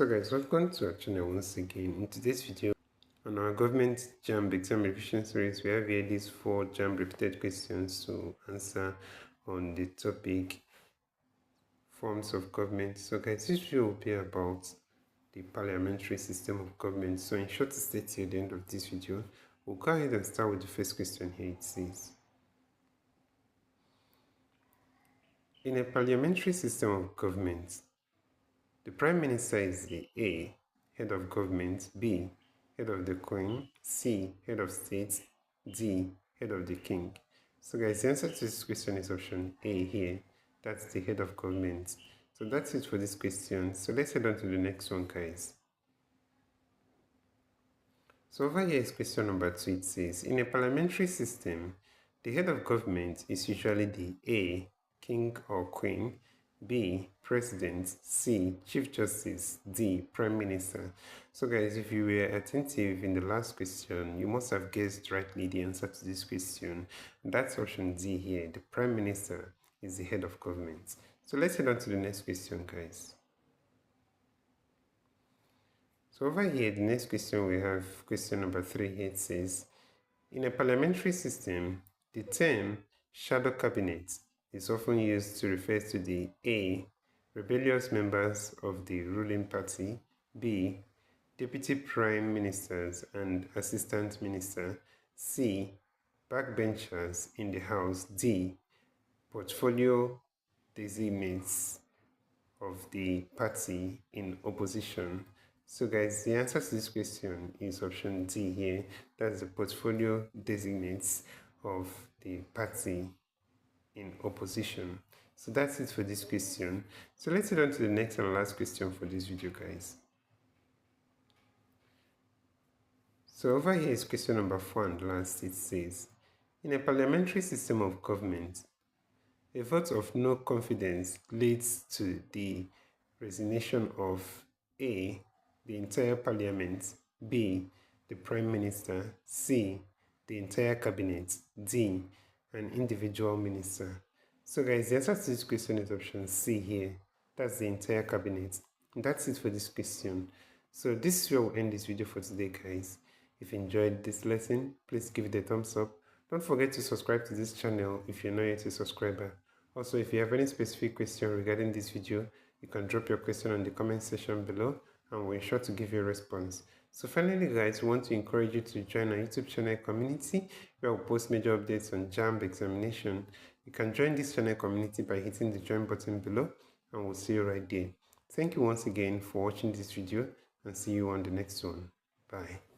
So guys, welcome to our channel once again. In today's video on our government JAMB exam revision series, we have here these 4 JAMB repeated questions to answer on the topic forms of government. So guys, this video will be about the parliamentary system of government. So in short, to stay till the end of this video, we'll go ahead and start with the first question here. It says, in a parliamentary system of government, the Prime Minister is the A, head of government, B, head of the Queen, C, head of state, D, head of the King. So guys, the answer to this question is option A here. That's the head of government. So that's it for this question. So let's head on to the next one, guys. So over here is question number 2. It says, in a parliamentary system, the head of government is usually the A, king or queen, B, president, C, chief justice, D, prime minister. So guys, if you were attentive in the last question, you must have guessed rightly the answer to this question. That's option D here. The prime minister is the head of government. So let's head on to the next question, guys. So over here, the next question we have question number 3 here. It says, in a parliamentary system, the term shadow cabinet is often used to refer to the A, rebellious members of the ruling party, B, deputy prime ministers and assistant minister, C, backbenchers in the house, D, portfolio designates of the party in opposition. So guys, the answer to this question is option D here. That's the portfolio designates of the party in opposition. So that's it for this question. So let's head on to the next and last question for this video, guys. So over here is question number 4 and last. It says, in a parliamentary system of government, a vote of no confidence leads to the resignation of A, the entire parliament, B, the prime minister, C, the entire cabinet, D, an individual minister. So guys, the answer to this question is option C here. That's the entire cabinet. And that's it for this question. So this is where we'll end this video for today, guys. If you enjoyed this lesson, please give it a thumbs up. Don't forget to subscribe to this channel if you're not yet a subscriber. Also, if you have any specific question regarding this video, you can drop your question on the comment section below and we'll ensure to give you a response. So finally, guys, we want to encourage you to join our YouTube channel community where we'll post major updates on JAMB examination. You can join this channel community by hitting the join button below and we'll see you right there. Thank you once again for watching this video and see you on the next one. Bye.